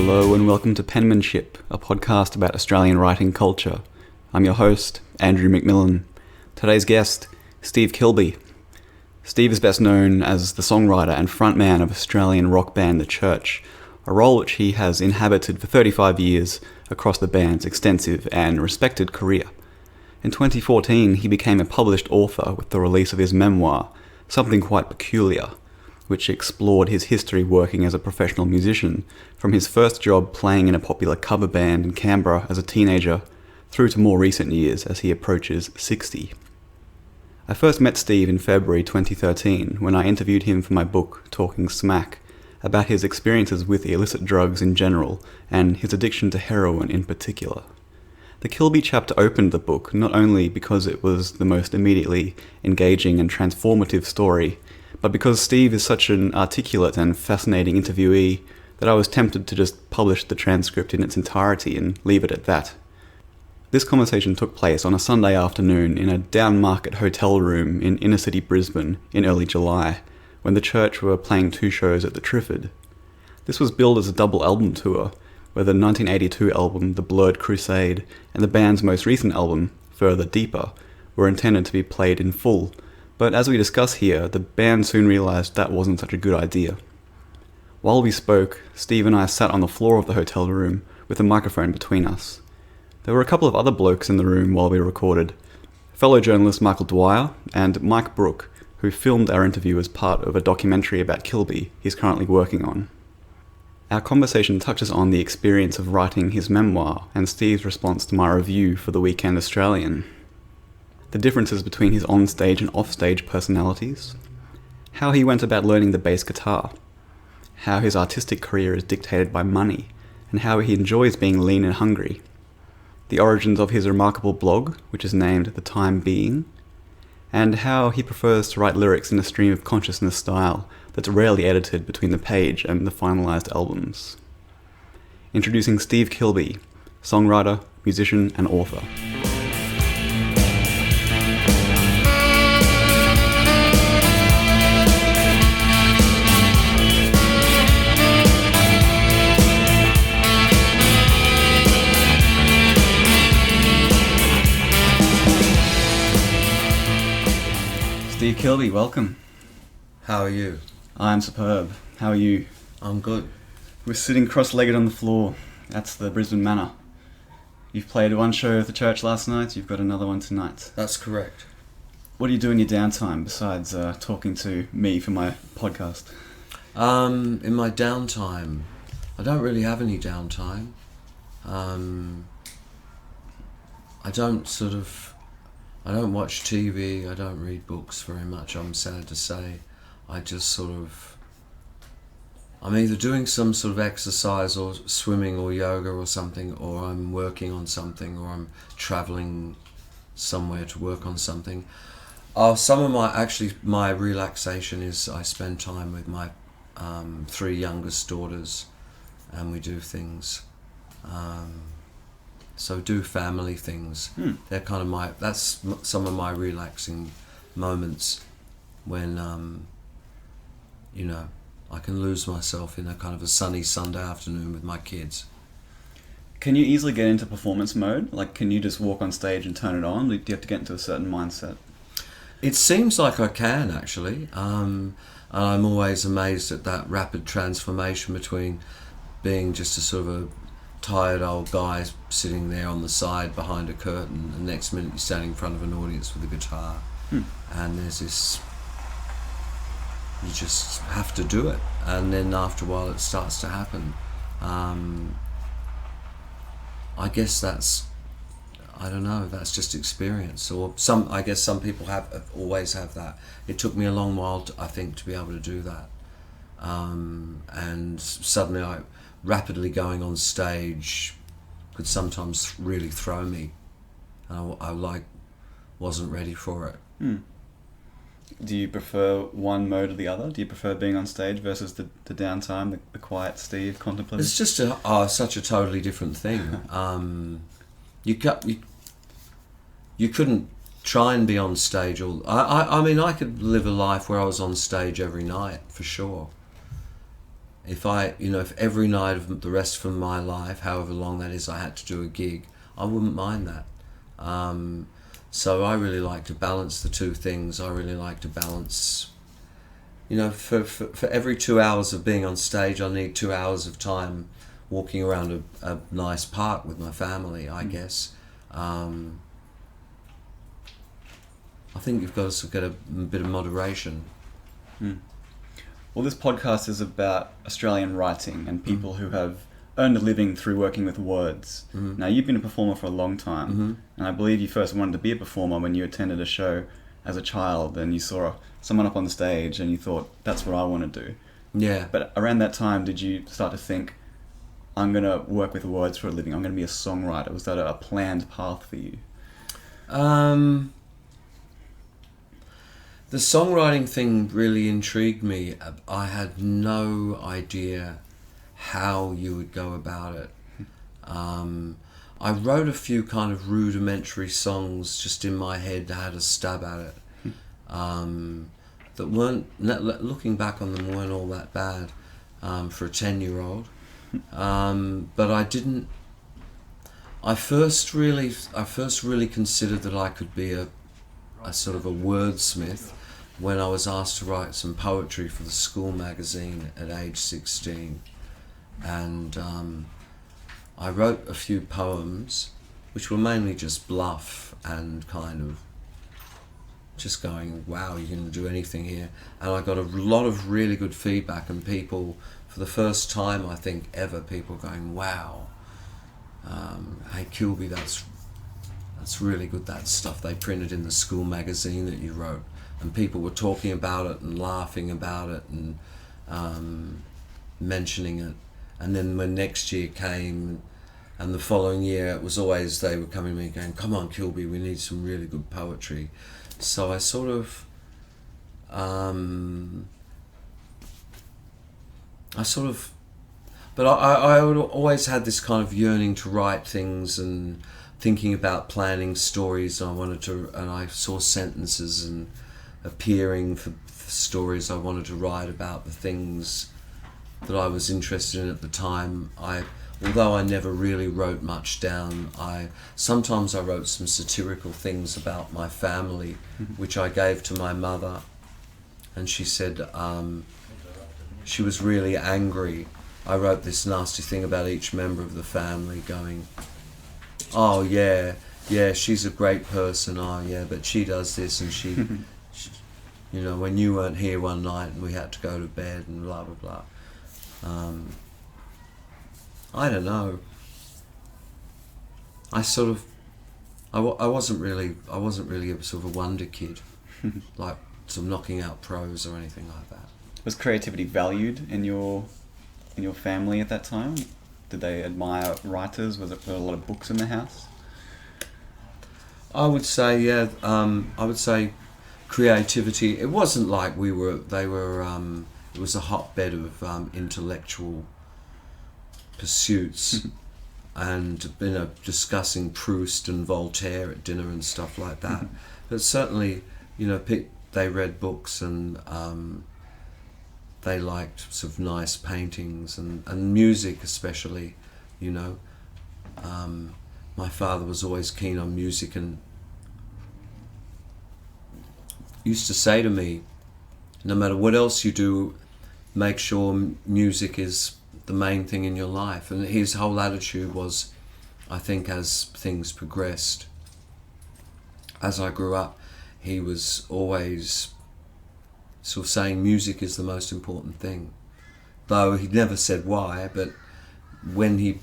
Hello and welcome to Penmanship, a podcast about Australian writing culture. I'm your host, Andrew McMillen. Today's guest, Steve Kilbey. Steve is best known as the songwriter and frontman of Australian rock band The Church, a role which he has inhabited for 35 years across the band's extensive and respected career. In 2014, he became a published author with the release of his memoir, Something Quite Peculiar, which explored his history working as a professional musician, from his first job playing in a popular cover band in Canberra as a teenager, through to more recent years as he approaches 60. I first met Steve in February 2013 when I interviewed him for my book, Talking Smack, about his experiences with illicit drugs in general and his addiction to heroin in particular. The Kilbey chapter opened the book not only because it was the most immediately engaging and transformative story, but because Steve is such an articulate and fascinating interviewee that I was tempted to just publish the transcript in its entirety and leave it at that. This conversation took place on a Sunday afternoon in a downmarket hotel room in inner-city Brisbane in early July, when The Church were playing 2 shows at the Triffid. This was billed as a double album tour, where the 1982 album The Blurred Crusade and the band's most recent album, Further Deeper, were intended to be played in full, but as we discuss here, the band soon realised that wasn't such a good idea. While we spoke, Steve and I sat on the floor of the hotel room with a microphone between us. There were a couple of other blokes in the room while we recorded, fellow journalist Michael Dwyer and Mike Brook, who filmed our interview as part of a documentary about Kilbey he's currently working on. Our conversation touches on the experience of writing his memoir and Steve's response to my review for the Weekend Australian, the differences between his on-stage and off-stage personalities, how he went about learning the bass guitar, how his artistic career is dictated by money, and how he enjoys being lean and hungry, the origins of his remarkable blog, which is named The Time Being, and how he prefers to write lyrics in a stream of consciousness style that's rarely edited between the page and the finalised albums. Introducing Steve Kilbey, songwriter, musician and author. Steve Kilbey, welcome. How are you? I'm superb. How are you? I'm good. We're sitting cross-legged on the floor. That's the Brisbane Manor. You've played one show at the Church last night, you've got another one tonight. That's correct. What do you do in your downtime besides talking to me for my podcast? In my downtime, I don't really have any downtime. I don't watch TV, I don't read books very much, I'm sad to say. I'm either doing some sort of exercise or swimming or yoga or something, or I'm working on something, or I'm travelling somewhere to work on something. My relaxation is I spend time with my 3 youngest daughters, and we do things. So do family things. They're kind of that's some of my relaxing moments when, I can lose myself in a kind of a sunny Sunday afternoon with my kids. Can you easily get into performance mode? Like, can you just walk on stage and turn it on? Do you have to get into a certain mindset? It seems like I can, actually. And I'm always amazed at that rapid transformation between being just a sort of a tired old guy sitting there on the side behind a curtain, and the next minute you're standing in front of an audience with a guitar. And there's this, you just have to do it, and then after a while it starts to happen. I guess that's just experience, or I guess some people always have that. It took me a long while I think to be able to do that, and suddenly rapidly going on stage could sometimes really throw me. I wasn't ready for it. Do you prefer one mode or the other? Do you prefer being on stage versus the downtime, the quiet Steve, contemplative? It's just such a totally different thing. You couldn't try and be on stage all. I mean, I could live a life where I was on stage every night for sure. if every night of the rest of my life, however long that is, I had to do a gig, I wouldn't mind that. So I really like to balance the two things. I really like to balance, for every 2 hours of being on stage, I need 2 hours of time walking around a nice park with my family, I guess. I think you've got to get a bit of moderation. Well, this podcast is about Australian writing and people who have earned a living through working with words. Now, you've been a performer for a long time, and I believe you first wanted to be a performer when you attended a show as a child and you saw someone up on the stage and you thought, that's what I want to do. Yeah. But around that time, did you start to think, I'm going to work with words for a living, I'm going to be a songwriter? Was that a planned path for you? The songwriting thing really intrigued me. I had no idea how you would go about it. I wrote a few kind of rudimentary songs just in my head. I had a stab at it. That weren't, looking back on them, weren't all that bad for a 10-year-old. But I first really considered that I could be a sort of a wordsmith when I was asked to write some poetry for the school magazine at age 16. And I wrote a few poems which were mainly just bluff and kind of just going, wow, you can do anything here. And I got a lot of really good feedback, and people, for the first time I think ever, people going, wow, hey Kilbey, that's really good, that stuff they printed in the school magazine that you wrote. And people were talking about it and laughing about it and mentioning it. And then when next year came, and the following year, it was always, they were coming to me going, come on Kilbey, we need some really good poetry. So I sort of, but I always had this kind of yearning to write things and thinking about planning stories. And I saw sentences and appearing for stories I wanted to write about the things that I was interested in at the time. Although I never really wrote much down, sometimes I wrote some satirical things about my family, which I gave to my mother, and she said she was really angry. I wrote this nasty thing about each member of the family, going, oh yeah, she's a great person, oh yeah, but she does this, and she when you weren't here one night and we had to go to bed and blah blah blah. I don't know. I wasn't really a sort of a wonder kid, like some knocking out prose or anything like that. Was creativity valued in your family at that time? Did they admire writers? Was there a lot of books in the house? I would say, yeah. I would say creativity. It wasn't like it was a hotbed of intellectual pursuits and discussing Proust and Voltaire at dinner and stuff like that. But certainly, they read books and they liked sort of nice paintings and music especially, My father was always keen on music and used to say to me, no matter what else you do, make sure music is the main thing in your life. And his whole attitude was, I think, as things progressed, as I grew up, he was always sort of saying music is the most important thing. Though he never said why, but when he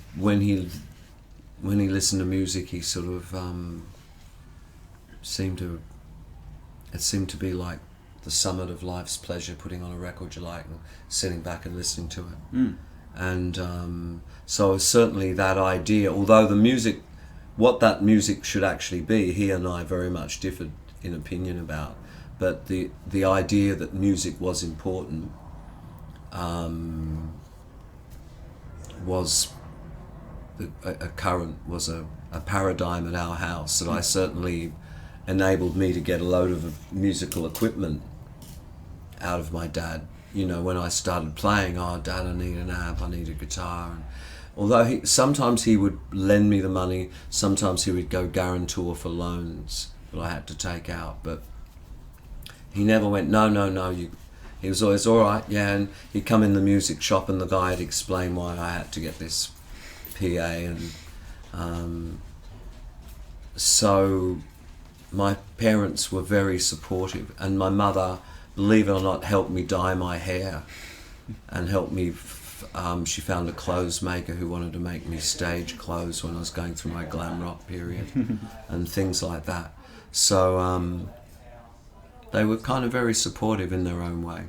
listened to music, he sort of seemed to be like the summit of life's pleasure, putting on a record you like and sitting back and listening to it. And so certainly that idea, although what that music should actually be, he and I very much differed in opinion about, but the idea that music was important was a paradigm at our house that I certainly enabled me to get a load of musical equipment out of my dad when I started playing, oh, Dad, I need an amp, I need a guitar. And although sometimes he would lend me the money, sometimes he would go guarantor for loans that I had to take out, but he never went, no, he was always, all right, yeah, and he'd come in the music shop and the guy had explained why I had to get this PA, and so my parents were very supportive, and my mother, believe it or not, helped me dye my hair and helped me, she found a clothes maker who wanted to make me stage clothes when I was going through my glam rock period and things like that. So they were kind of very supportive in their own way.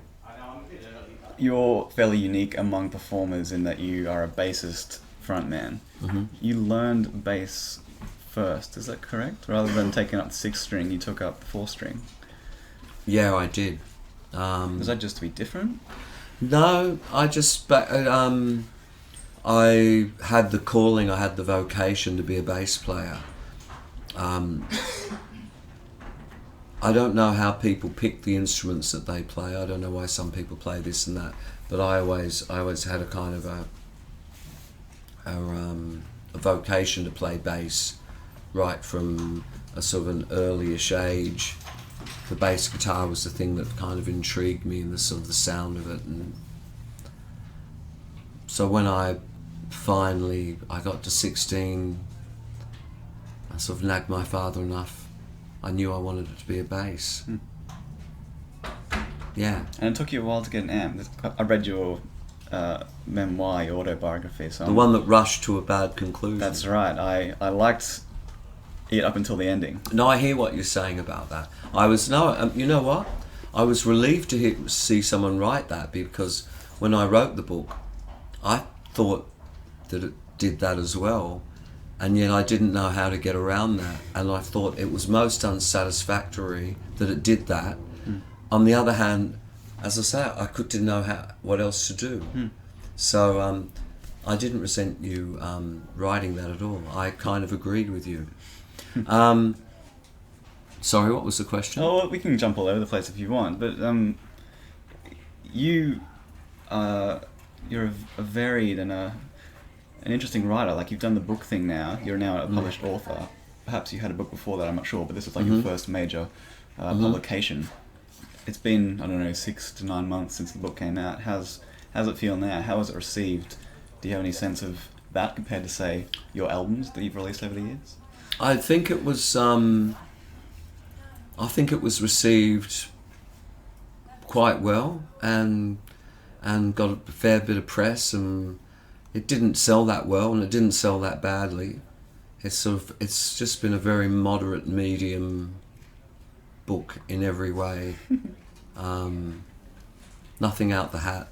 You're fairly unique among performers in that you are a bassist frontman. Mm-hmm. You learned bass first, is that correct? Rather than taking up the 6th string, you took up the 4th string. Yeah, I did. Was that just to be different? No, I just I had the calling, I had the vocation to be a bass player. I don't know how people pick the instruments that they play. I don't know why some people play this and that, but I always had a kind of a vocation to play bass right from a sort of an early-ish age. The bass guitar was the thing that kind of intrigued me, and the sort of the sound of it. And so when I got to 16, I sort of nagged my father enough. I knew I wanted it to be a bass. Yeah. And it took you a while to get an amp. I read your memoir, your autobiography. So the one that rushed to a bad conclusion. That's right. I liked it up until the ending. No, I hear what you're saying about that. You know what? I was relieved to see someone write that, because when I wrote the book, I thought that it did that as well. And yet I didn't know how to get around that, and I thought it was most unsatisfactory that it did that. On the other hand, as I say, I didn't know what else to do. So I didn't resent you writing that at all. I kind of agreed with you. Sorry, what was the question? Oh, well, we can jump all over the place if you want, but you're a varied and an interesting writer. Like, you've done the book thing now. You're now a published author. Perhaps you had a book before that, I'm not sure, but this is like your first major publication. It's been, 6 to 9 months since the book came out. How's it feel now? How was it received? Do you have any sense of that compared to, say, your albums that you've released over the years? I think it was received quite well and got a fair bit of press, and it didn't sell that well, and it didn't sell that badly. It's just been a very moderate medium book in every way. Nothing out the hat,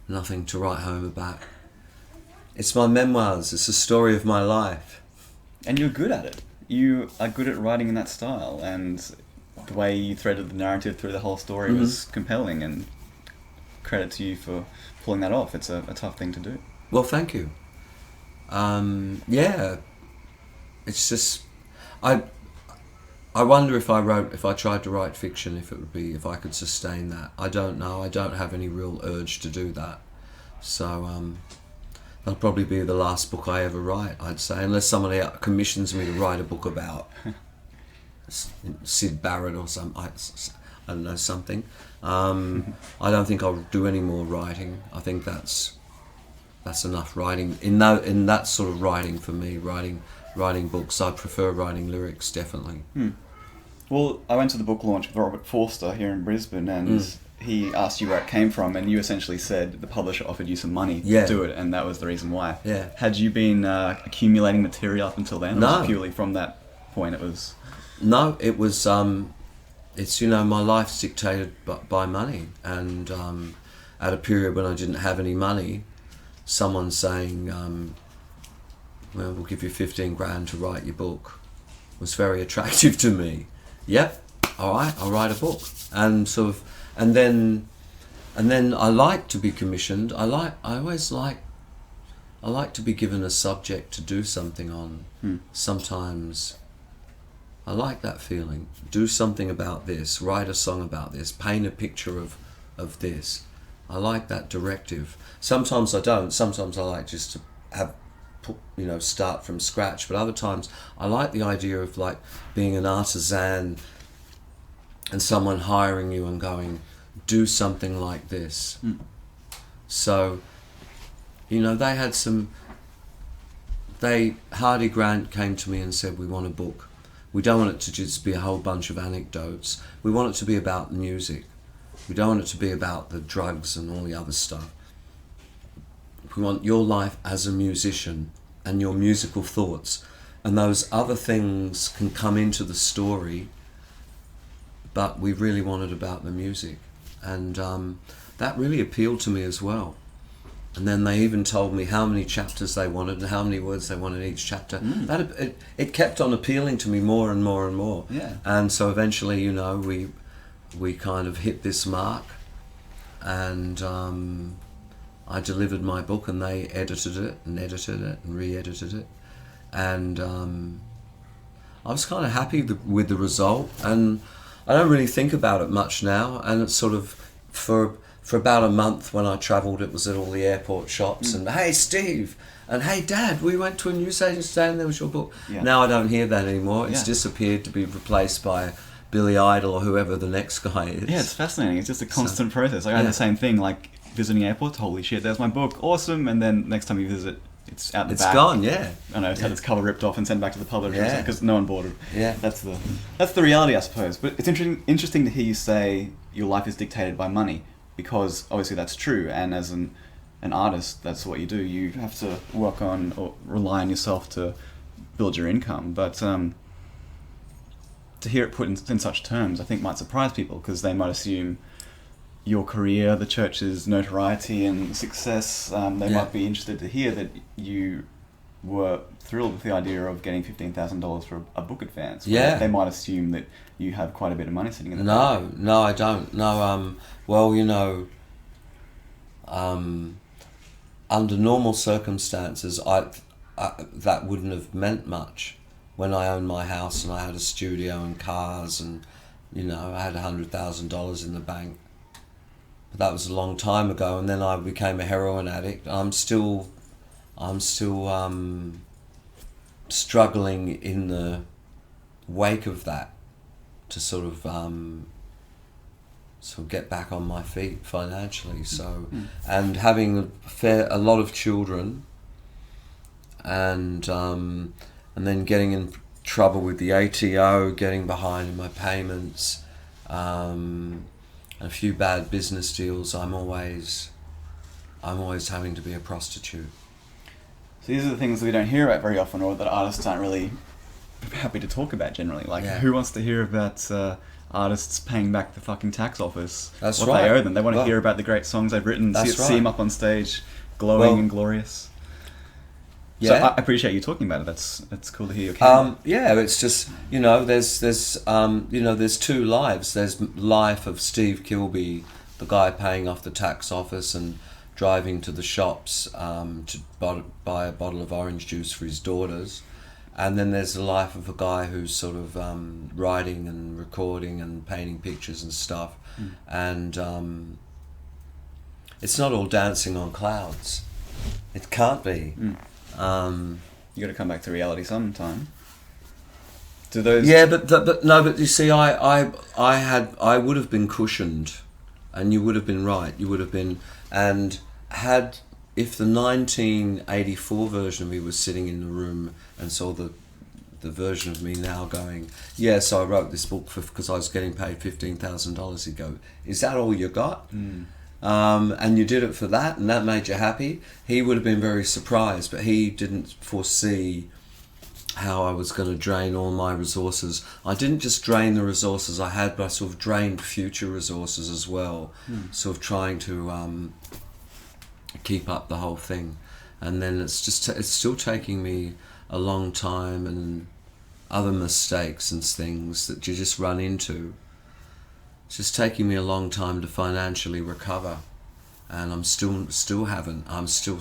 nothing to write home about. It's my memoirs, it's a story of my life. And you're good at it. You are good at writing in that style, and the way you threaded the narrative through the whole story was compelling, and credit to you for pulling that off. It's a tough thing to do. Well, thank you. Yeah, it's just I wonder if I tried to write fiction, if I could sustain that. I don't know. I don't have any real urge to do that. So that'll probably be the last book I ever write, I'd say, unless somebody commissions me to write a book about Sid Barrett or I don't know, something. I don't think I'll do any more writing. I think that's enough writing. In that sort of writing for me, writing books. I prefer writing lyrics, definitely. Well, I went to the book launch with Robert Forster here in Brisbane, and he asked you where it came from, and you essentially said the publisher offered you some money to do it, and that was the reason why. Yeah. Had you been accumulating material up until then? No. Or was it purely from that point it was... No, it was... it's, my life's dictated by money, and at a period when I didn't have any money, someone saying, well, we'll give you 15 grand to write your book, was very attractive to me. Yep, all right, I'll write a book. And then I like to be commissioned. I like to be given a subject to do something on. Sometimes I like that feeling. Do something about this, write a song about this, paint a picture of of this. I like that directive. Sometimes I don't. Sometimes I like just to start from scratch. But other times I like the idea of like being an artisan and someone hiring you and going, do something like this. So, they had Hardy Grant came to me and said, we want a book. We don't want it to just be a whole bunch of anecdotes. We want it to be about the music. We don't want it to be about the drugs and all the other stuff. We want your life as a musician and your musical thoughts. And those other things can come into the story, but we really want it about the music. And that really appealed to me as well. And then they even told me how many chapters they wanted and how many words they wanted each chapter. It kept on appealing to me more and more and more. Yeah. And so eventually, we kind of hit this mark, and I delivered my book, and they edited it and re-edited it, and I was kind of happy with the result. And I don't really think about it much now, and it's sort of for about a month when I travelled, it was at all the airport shops, and hey Steve, and hey Dad, we went to a newsagent today and there was your book. Yeah. Now I don't hear that anymore. It's disappeared to be replaced by Billy Idol or whoever the next guy is. Yeah, it's fascinating. It's just a constant process. I had the same thing, like visiting airports. Holy shit, there's my book. Awesome. And then next time you visit, it's out the back. It's gone, yeah. I know, it's had its cover ripped off and sent back to the publisher because no one bought it. Yeah. That's the reality, I suppose. But it's interesting to hear you say your life is dictated by money, because obviously that's true. And as an artist, that's what you do. You have to work on or rely on yourself to build your income. But to hear it put in such terms, I think might surprise people, because they might assume your career, the church's notoriety and success, they might be interested to hear that you were thrilled with the idea of getting $15,000 for a book advance. Yeah. They might assume that you have quite a bit of money sitting in the bank. No, I don't. No, under normal circumstances, I that wouldn't have meant much. When I owned my house and I had a studio and cars and, I had $100,000 in the bank. But that was a long time ago, and then I became a heroin addict. I'm still struggling in the wake of that to sort of get back on my feet financially. So, and having a lot of children, and then getting in trouble with the ATO, getting behind in my payments, and a few bad business deals. I'm always having to be a prostitute. So these are the things that we don't hear about very often, or that artists aren't really happy to talk about generally. Like, who wants to hear about artists paying back the fucking tax office That's what right. they owe them? They want to hear about the great songs they've written, see them up on stage, glowing and glorious. Yeah. So I appreciate you talking about it. That's cool to hear your candor. It's just, there's two lives. There's life of Steve Kilbey, the guy paying off the tax office and driving to the shops to buy a bottle of orange juice for his daughters. And then there's the life of a guy who's sort of writing and recording and painting pictures and stuff. And it's not all dancing on clouds. It can't be. You got to come back to reality sometime. Do those? Yeah, but you see, I would have been cushioned, and you would have been right. You would have been, and if the 1984 version of me was sitting in the room and saw the version of me now going, yes, I wrote this book because I was getting paid $15,000, he'd go, is that all you got? And you did it for that, and that made you happy. He would have been very surprised, but he didn't foresee how I was going to drain all my resources. I didn't just drain the resources I had, but I sort of drained future resources as well, sort of trying to keep up the whole thing. And then it's still taking me a long time, and other mistakes and things that you just run into. It's just taking me a long time to financially recover, and I'm still haven't. I'm still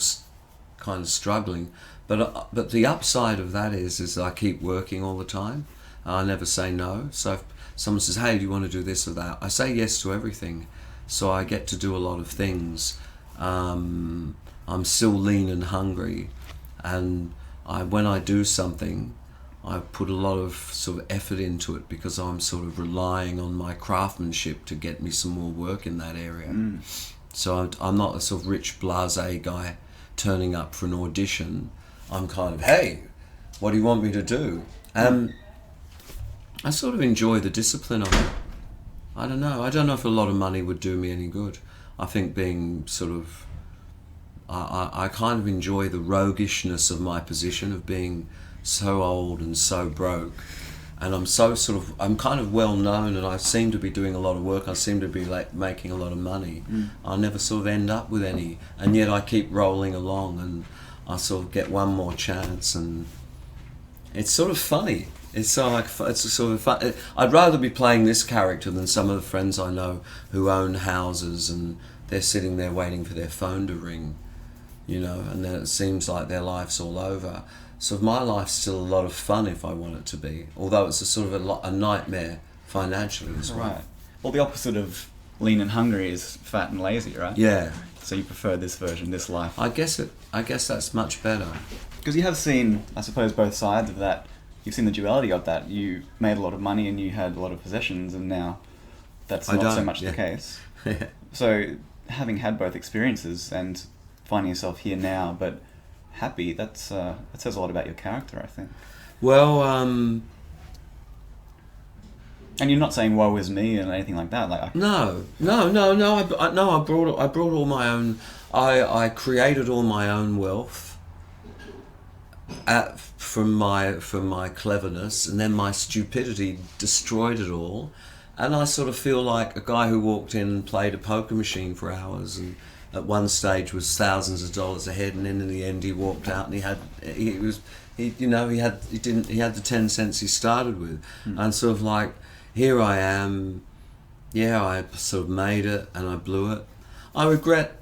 kind of struggling. But the upside of that is I keep working all the time. I never say no. So if someone says, "Hey, do you want to do this or that?" I say yes to everything. so I get to do a lot of things. I'm still lean and hungry, and when I do something, I put a lot of sort of effort into it because I'm sort of relying on my craftsmanship to get me some more work in that area. So I'm not a sort of rich blasé guy turning up for an audition. I'm kind of, hey, what do you want me to do? I sort of enjoy the discipline of it. I don't know if a lot of money would do me any good. I think being sort of, I kind of enjoy the roguishness of my position of being so old and so broke, and I'm kind of well known, and I seem to be doing a lot of work. I seem to be like making a lot of money. I never sort of end up with any, and yet I keep rolling along, and I sort of get one more chance, and it's sort of funny. It's sort of fun. I'd rather be playing this character than some of the friends I know who own houses and they're sitting there waiting for their phone to ring, and then it seems like their life's all over. So my life's still a lot of fun if I want it to be, although it's a sort of a nightmare financially as well. Right. Well, the opposite of lean and hungry is fat and lazy, right? Yeah. So you prefer this version, this life. I guess that's much better. Because you have seen, I suppose, both sides of that. You've seen the duality of that. You made a lot of money and you had a lot of possessions, and now that's not so much the case. So having had both experiences and finding yourself here now, but happy, that says a lot about your character, I think. Well, and you're not saying "woe is me" and anything like that. No. I brought all my own. I created all my own wealth from my cleverness, and then my stupidity destroyed it all. And I sort of feel like a guy who walked in and played a poker machine for hours, and at one stage was thousands of dollars ahead, and then in the end he walked out and he had the 10 cents he started with. And sort of like, here I am, I sort of made it and I blew it. I regret,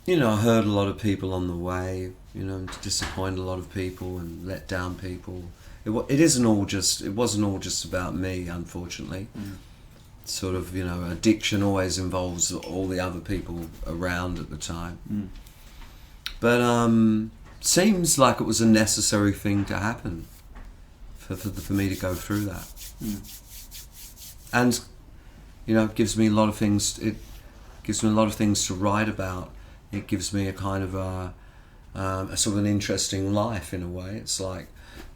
I hurt a lot of people on the way, disappointed a lot of people and let down people. It wasn't all just about me, unfortunately. Sort of, addiction always involves all the other people around at the time. But seems like it was a necessary thing to happen for me to go through that. And it gives me a lot of things. It gives me a lot of things to write about. It gives me a kind of a sort of an interesting life in a way. It's like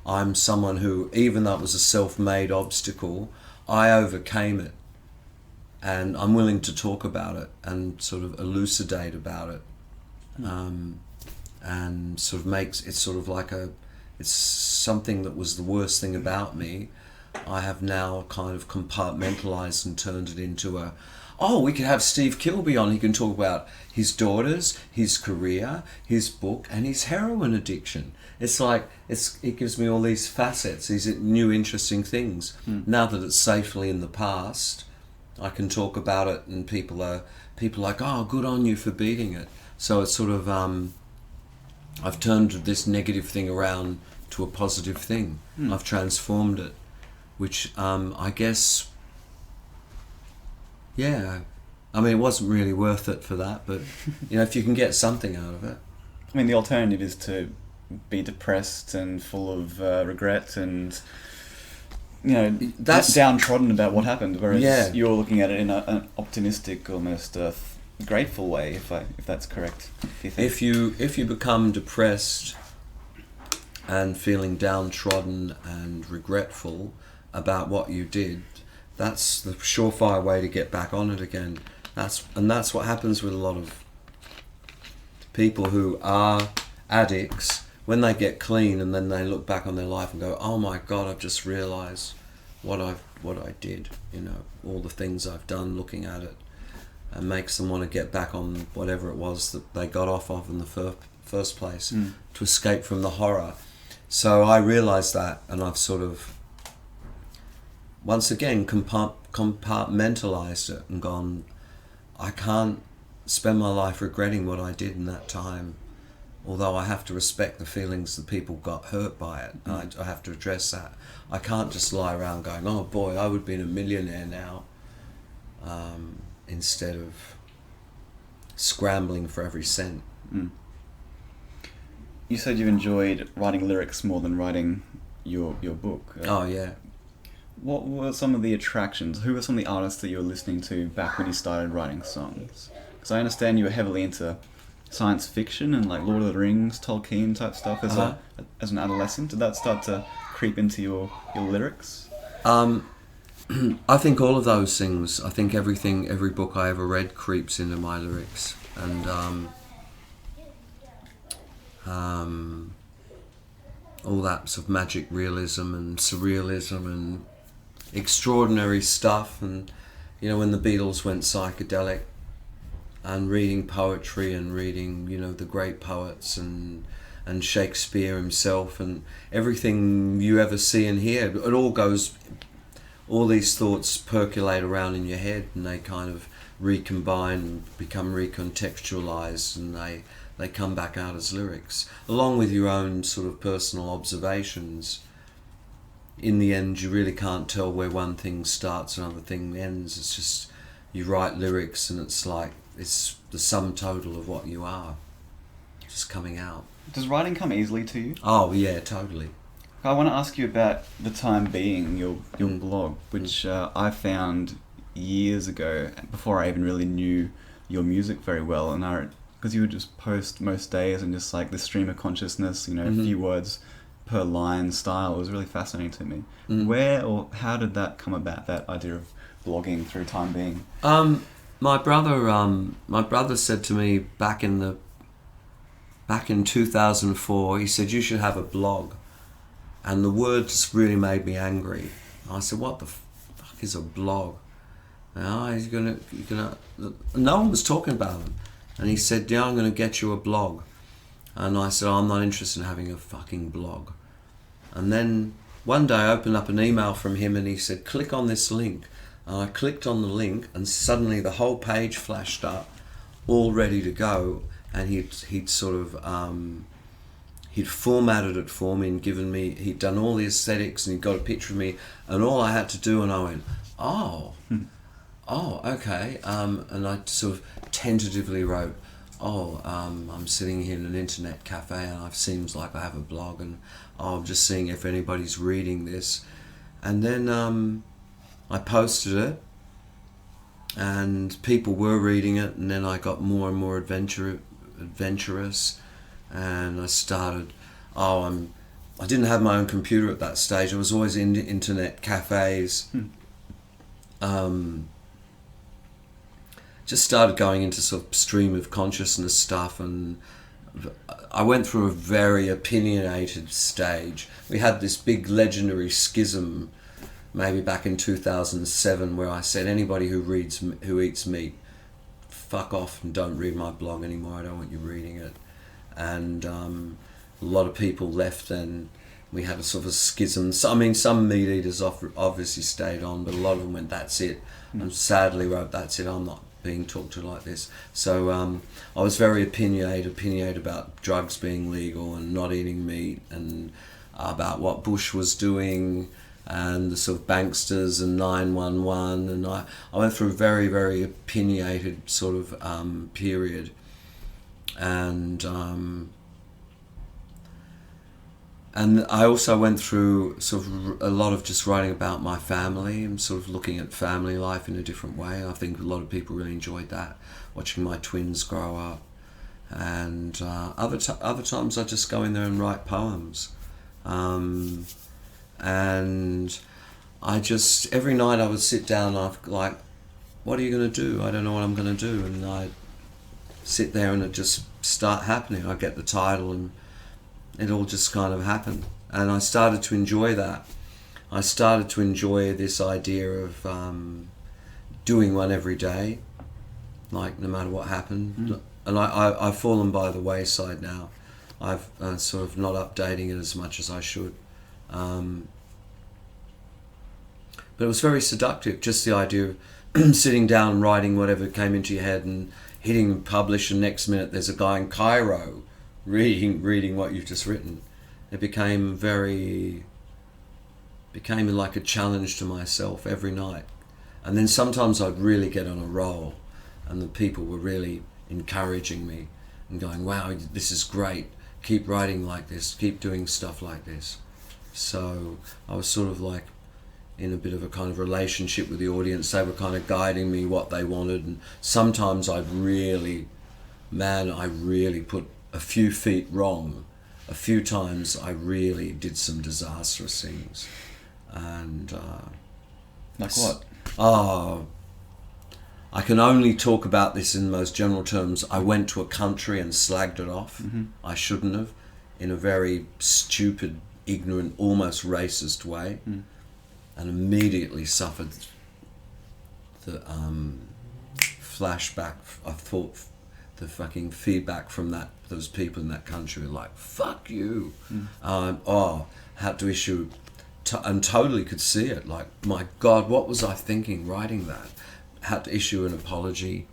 I'm someone who, even though it was a self-made obstacle, I overcame it. And I'm willing to talk about it and sort of elucidate about it, and sort of makes it sort of like it's something that was the worst thing about me. I have now kind of compartmentalized and turned it into we could have Steve Kilbey on. He can talk about his daughters, his career, his book, and his heroin addiction. It's like it gives me all these facets, these new interesting things. Now that it's safely in the past, I can talk about it, and people are like, oh, good on you for beating it. So it's sort of, I've turned this negative thing around to a positive thing. I've transformed it, which I guess, it wasn't really worth it for that, but if you can get something out of it. I mean, the alternative is to be depressed and full of regret and that's downtrodden about what happened, whereas you're looking at it in an optimistic, almost grateful way, if that's correct. If you become depressed and feeling downtrodden and regretful about what you did, that's the surefire way to get back on it again. That's what happens with a lot of people who are addicts. When they get clean and then they look back on their life and go, oh my God, I've just realised what I did, all the things I've done, looking at it, and makes them want to get back on whatever it was that they got off of in the first place, to escape from the horror. So I realised that, and I've sort of, once again, compartmentalised it and gone, I can't spend my life regretting what I did in that time. Although I have to respect the feelings that people got hurt by it. I have to address that. I can't just lie around going, oh boy, I would be a millionaire now. instead of scrambling for every cent. Mm. You said you enjoyed writing lyrics more than writing your book. Oh yeah. What were some of the attractions? Who were some of the artists that you were listening to back when you started writing songs? Because I understand you were heavily into science fiction and like Lord of the Rings, Tolkien type stuff as an adolescent. Did that start to creep into your lyrics? I think all of those things. I think every book I ever read creeps into my lyrics, and all that sort of magic realism and surrealism and extraordinary stuff. And you know, when the Beatles went psychedelic, and reading poetry and reading, you know, the great poets and Shakespeare himself and everything you ever see and hear, it all goes. All these thoughts percolate around in your head, and they kind of recombine and become recontextualized, and they come back out as lyrics, along with your own sort of personal observations. In the end, you really can't tell where one thing starts and another thing ends. It's just, you write lyrics and it's like, it's the sum total of what you are, just coming out. Does writing come easily to you? Oh yeah, totally. I want to ask you about The Time Being, your blog, which I found years ago, before I even really knew your music very well, and because you would just post most days and just like the stream of consciousness, you know, a few words per line style. It was really fascinating to me. Where or how did that come about, that idea of blogging through Time Being? My brother said to me back in 2004, he said, you should have a blog. And the words really made me angry. I said, what the fuck is a blog? No, no one was talking about them. And he said, yeah, I'm going to get you a blog. And I said, I'm not interested in having a fucking blog. And then one day I opened up an email from him and he said, click on this link. And I clicked on the link and suddenly the whole page flashed up, all ready to go. And he'd sort of... He'd formatted it for me and he'd done all the aesthetics and he'd got a picture of me, and all I had to do, and I went, oh, okay. And I sort of tentatively wrote, I'm sitting here in an internet cafe and it seems like I have a blog, and I'm just seeing if anybody's reading this. And then I posted it and people were reading it, and then I got more and more adventurous. And I started, I didn't have my own computer at that stage. I was always in internet cafes. Just started going into sort of stream of consciousness stuff, and I went through a very opinionated stage. We had this big legendary schism, maybe back in 2007, where I said, anybody who eats meat, fuck off and don't read my blog anymore. I don't want you reading it. And a lot of people left, and we had a sort of a schism. So, I mean, some meat eaters obviously stayed on, but a lot of them went, that's it. And sadly wrote, that's it, I'm not being talked to like this. So I was very opinionated about drugs being legal and not eating meat, and about what Bush was doing and the sort of banksters and 911. And I went through a very, very opinionated sort of period. And I also went through sort of a lot of just writing about my family and sort of looking at family life in a different way. I think a lot of people really enjoyed that, watching my twins grow up. And other times I just go in there and write poems. And I just, every night I would sit down and I'd like, what are you going to do? I don't know what I'm going to do. And I'd sit there and it just start happening. I get the title and it all just kind of happened. And I started to enjoy that. I started to enjoy this idea of doing one every day, like no matter what happened. And I've fallen by the wayside now. I've sort of not updating it as much as I should. But it was very seductive, just the idea of sitting down and writing whatever came into your head and hitting publish, and next minute there's a guy in Cairo reading what you've just written. It became like a challenge to myself every night. And then sometimes I'd really get on a roll, and the people were really encouraging me and going, wow, this is great, keep writing like this, keep doing stuff like this. So I was sort of like in a bit of a kind of relationship with the audience. They were kind of guiding me what they wanted, and sometimes I really put a few feet wrong. A few times I really did some disastrous things. And like what? I can only talk about this in the most general terms. I went to a country and slagged it off. Mm-hmm. I shouldn't have, in a very stupid, ignorant, almost racist way, and immediately suffered the flashback. I thought the fucking feedback from those people in that country were like, fuck you. Had to issue, and totally could see it, like, my God, what was I thinking writing that? Had to issue an apology.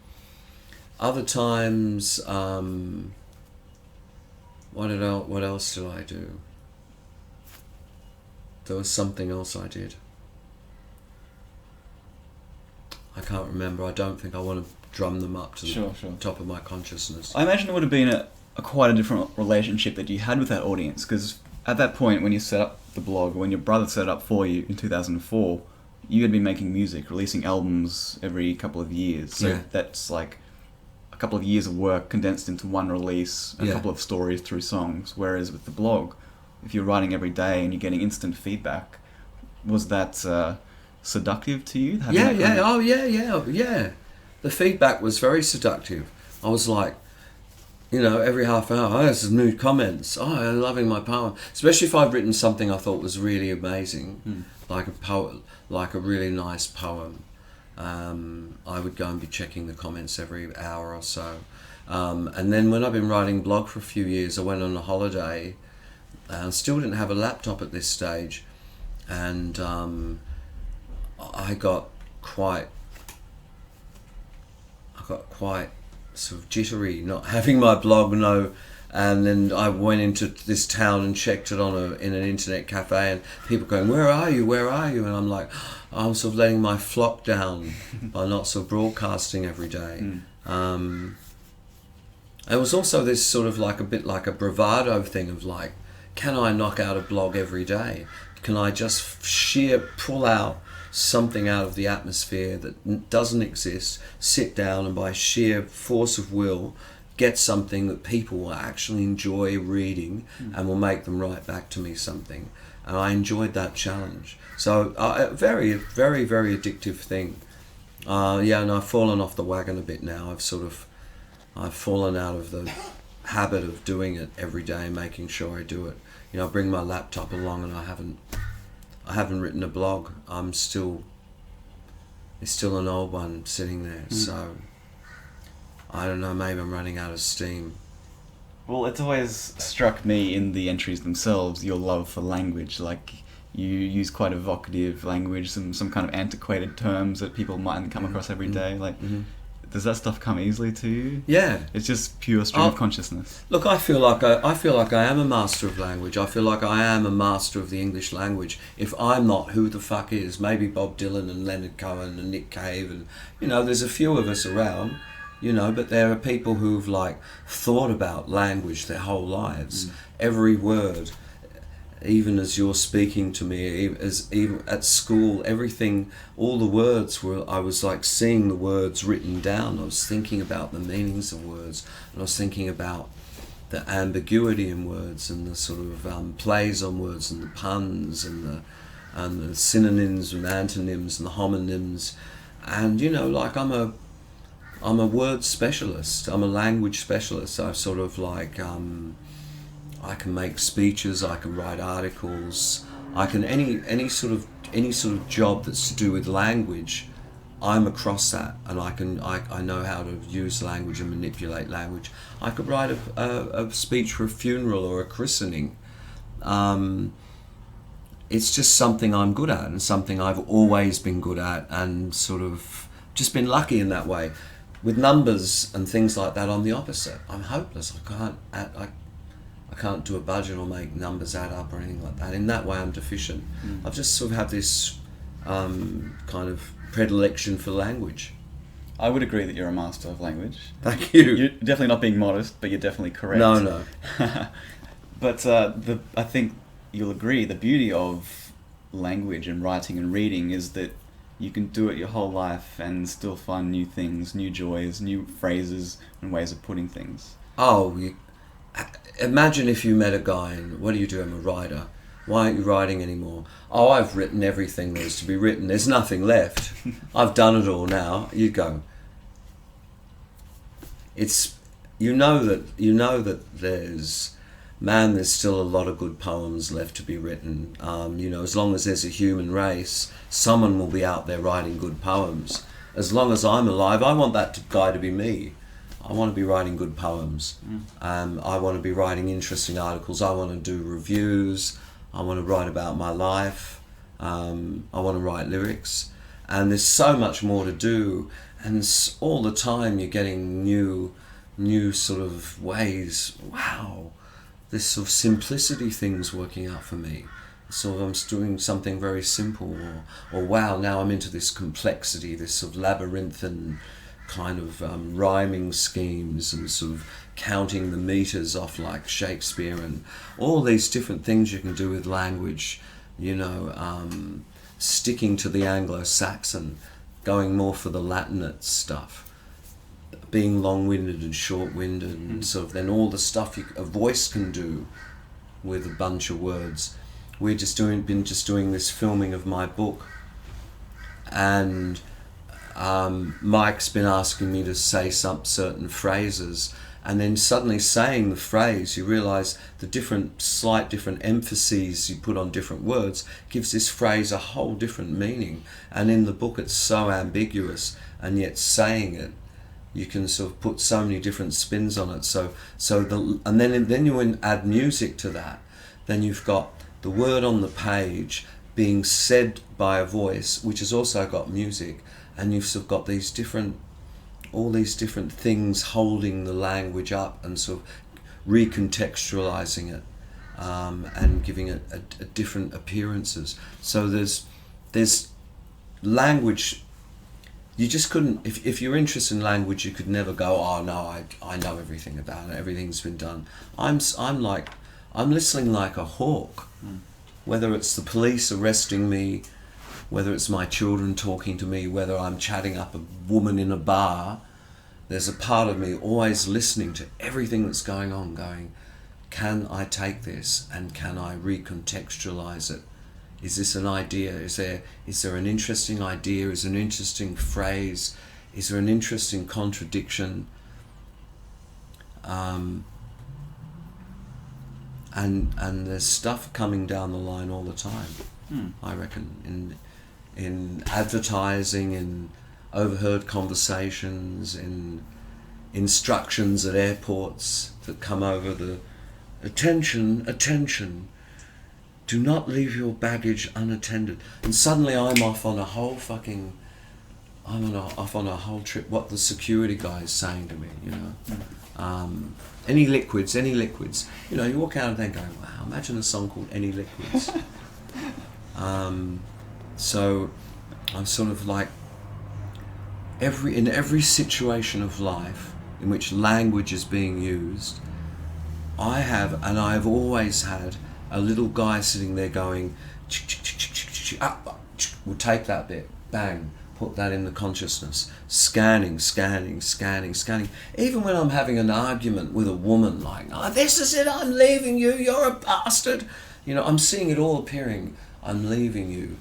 Other times, what else did I do? There was something else I did. I can't remember. I don't think I want to drum them up to the top of my consciousness. I imagine it would have been a quite a different relationship that you had with that audience, because at that point when you set up the blog, when your brother set it up for you in 2004, you had been making music, releasing albums every couple of years. So that's like a couple of years of work condensed into one release, a couple of stories through songs. Whereas with the blog, if you're writing every day and you're getting instant feedback, was that seductive to you? Yeah. The feedback was very seductive. I was like, every half hour, there's some new comments. I'm loving my poem. Especially if I've written something I thought was really amazing, like a really nice poem. I would go and be checking the comments every hour or so. And then when I've been writing blog for a few years, I went on a holiday and still didn't have a laptop at this stage. And I got quite sort of jittery not having my blog, and then I went into this town and checked it in an internet cafe, and people going, where are you, and I'm like, I'm sort of letting my flock down by not sort of broadcasting every day. It was also this sort of like a bit like a bravado thing of like, can I knock out a blog every day? Can I just pull out something out of the atmosphere that doesn't exist, sit down and by sheer force of will get something that people will actually enjoy reading and will make them write back to me something. And I enjoyed that challenge. So a very, very, very addictive thing. And I've fallen off the wagon a bit now. I've fallen out of the habit of doing it every day, making sure I do it. I bring my laptop along and I haven't written a blog. It's still an old one sitting there. So I don't know, maybe I'm running out of steam. Well, it's always struck me in the entries themselves, your love for language. Like, you use quite evocative language, some kind of antiquated terms that people mightn't come across every day. Like, does that stuff come easily to you? Yeah. It's just pure stream of consciousness. Look, I feel like I am a master of language. I feel like I am a master of the English language. If I'm not, who the fuck is? Maybe Bob Dylan and Leonard Cohen and Nick Cave, and there's a few of us around, but there are people who've like thought about language their whole lives. Every word, even as you're speaking to me, even at school, everything, all the words I was like seeing the words written down. I was thinking about the meanings of words, and I was thinking about the ambiguity in words and the sort of plays on words and the puns and the synonyms and antonyms and the homonyms. And like I'm a word specialist. I'm a language specialist. I sort of like I can make speeches, I can write articles, I can any sort of job that's to do with language, I'm across that, and I know how to use language and manipulate language. I could write a speech for a funeral or a christening. It's just something I'm good at and something I've always been good at, and sort of just been lucky in that way. With numbers and things like that, I'm the opposite. I'm hopeless. I can't do a budget or make numbers add up or anything like that. In that way, I'm deficient. I've just sort of had this kind of predilection for language. I would agree that you're a master of language. Thank you. You're definitely not being modest, but you're definitely correct. No. But I think you'll agree, the beauty of language and writing and reading is that you can do it your whole life and still find new things, new joys, new phrases and ways of putting things. Imagine if you met a guy and, what do you do? I'm a writer. Why aren't you writing anymore? Oh, I've written everything there is to be written. There's nothing left. I've done it all now. You go. It's, you know that there's still a lot of good poems left to be written. As long as there's a human race, someone will be out there writing good poems. As long as I'm alive, I want that guy to be me. I want to be writing good poems. I want to be writing interesting articles. I want to do reviews. I want to write about my life. I want to write lyrics. And there's so much more to do. And all the time you're getting new sort of ways. Wow, this sort of simplicity thing's working out for me. So I'm doing something very simple. Or wow, now I'm into this complexity, this sort of labyrinthine kind of rhyming schemes and sort of counting the meters off like Shakespeare and all these different things you can do with language, sticking to the Anglo-Saxon, going more for the Latinate stuff, being long-winded and short-winded and sort of then all the stuff a voice can do with a bunch of words. We've been doing this filming of my book, and Mike's been asking me to say some certain phrases, and then suddenly saying the phrase, you realise the slight different emphases you put on different words gives this phrase a whole different meaning. And in the book it's so ambiguous, and yet saying it, you can sort of put so many different spins on it. And then you add music to that. Then you've got the word on the page being said by a voice, which has also got music. And you've sort of got all these different things holding the language up and sort of recontextualizing it, and giving it a different appearances. So there's language. You just couldn't, if you're interested in language, you could never go, oh no, I know everything about it. Everything's been done. I'm listening like a hawk, whether it's the police arresting me, whether it's my children talking to me, whether I'm chatting up a woman in a bar. There's a part of me always listening to everything that's going on, going, can I take this and can I recontextualize it? Is this an idea? Is there an interesting idea? Is there an interesting phrase? Is there an interesting contradiction? And there's stuff coming down the line all the time, I reckon, in advertising, in overheard conversations, in instructions at airports that come over the attention, do not leave your baggage unattended. And suddenly I'm off on a whole trip, what the security guy is saying to me, Any liquids, you walk out and then going, wow, imagine a song called Any Liquids. So I'm sort of like, in every situation of life in which language is being used, I've always had a little guy sitting there going, we'll take that bit, bang, put that in the consciousness, scanning. Even when I'm having an argument with a woman, like, oh, this is it, I'm leaving you, you're a bastard. I'm seeing it all appearing, I'm leaving you,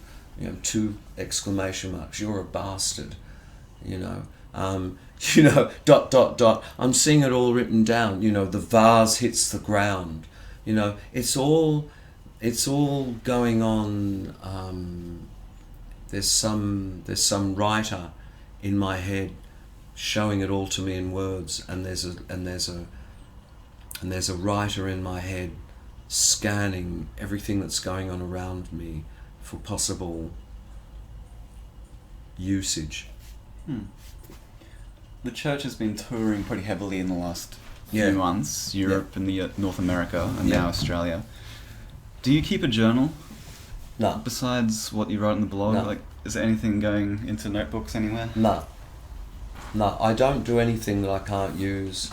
2 exclamation marks, you're a bastard, I'm seeing it all written down, the vase hits the ground, it's all going on. There's some writer in my head showing it all to me in words, and there's a writer in my head scanning everything that's going on around me for possible usage. The church has been touring pretty heavily in the last few months, Europe and North America and now Australia. Do you keep a journal? No. Besides what you wrote in the blog, No. like, is there anything going into notebooks anywhere? No. No, I don't do anything that I can't use.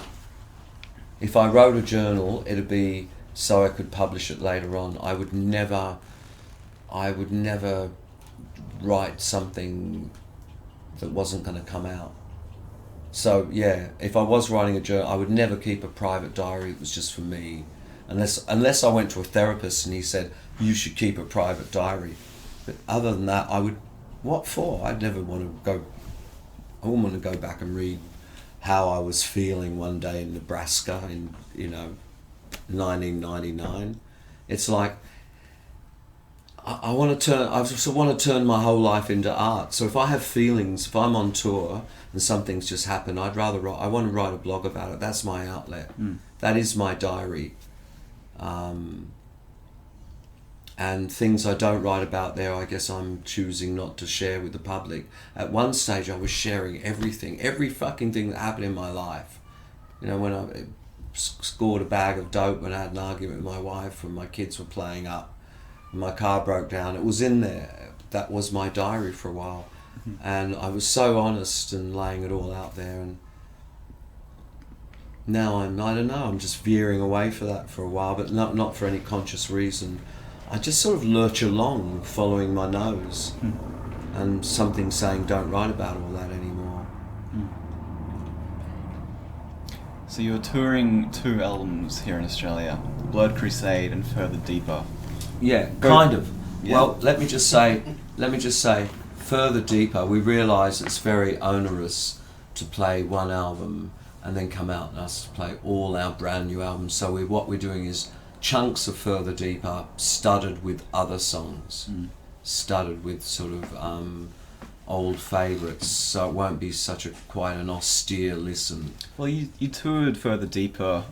If I wrote a journal, it'd be so I could publish it later on. I would never write something that wasn't going to come out. So yeah, if I was writing a journal, I would never keep a private diary that was just for me, unless I went to a therapist and he said you should keep a private diary. But other than that, I would. What for? I'd never want to go. I wouldn't want to go back and read how I was feeling one day in Nebraska in 1999. It's like I want to turn. I just want to turn my whole life into art. So if I have feelings, if I'm on tour and something's just happened, I'd rather write. I want to write a blog about it. That's my outlet. That is my diary. And things I don't write about there, I guess I'm choosing not to share with the public. At one stage, I was sharing everything, every fucking thing that happened in my life. When I scored a bag of dope, when I had an argument with my wife, when my kids were playing up, when my car broke down, it was in there. That was my diary for a while. And I was so honest and laying it all out there. And now I don't know, I'm just veering away for that for a while, but not for any conscious reason. I just sort of lurch along, following my nose, and something saying don't write about all that anymore. So you're touring 2 albums here in Australia, Blurred Crusade and Further Deeper. Yeah, kind of. Yeah. Well, let me just say, Further Deeper, we realise it's very onerous to play one album and then come out and us to play all our brand new albums. So what we're doing is chunks of Further Deeper studded with other songs, studded with sort of old favourites, so it won't be such quite an austere listen. Well, you toured Further Deeper,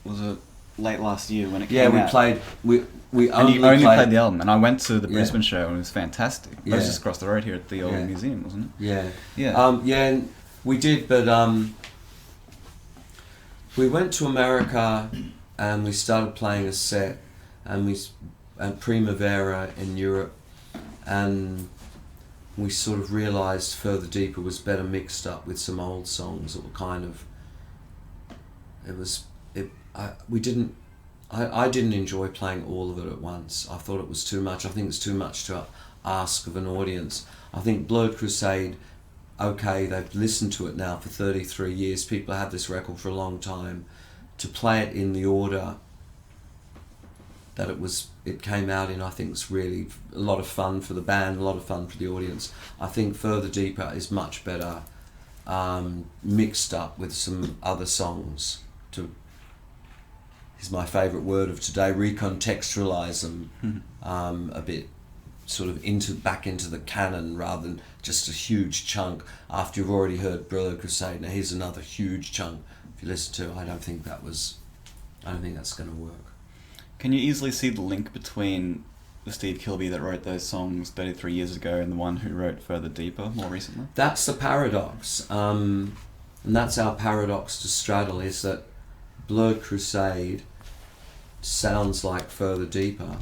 was it late last year when it came Yeah, we out? played. We and only you only played played the album, and I went to the Brisbane show and it was fantastic. It was Yeah. just across the road here at the old Yeah. museum, wasn't it? Yeah. Yeah. And we did, but we went to America and we started playing a set, and Primavera in Europe, and we sort of realised Further Deeper was better mixed up with some old songs that were kind of. I didn't enjoy playing all of it at once. I thought it was too much. I think it's too much to ask of an audience. I think Blurred Crusade, okay, they've listened to it now for 33 years. People have this record for a long time. To play it in the order that it came out in, I think it's really a lot of fun for the band, a lot of fun for the audience. I think Further Deeper is much better mixed up with some other songs is my favourite word of today, recontextualise them a bit, sort of back into the canon rather than just a huge chunk after you've already heard Blurred Crusade. Now here's another huge chunk. If you listen to it, I don't think that's going to work. Can you easily see the link between the Steve Kilbey that wrote those songs 33 years ago and the one who wrote Further Deeper more recently? That's the paradox, and that's our paradox to straddle, is that Blurred Crusade sounds like Further Deeper,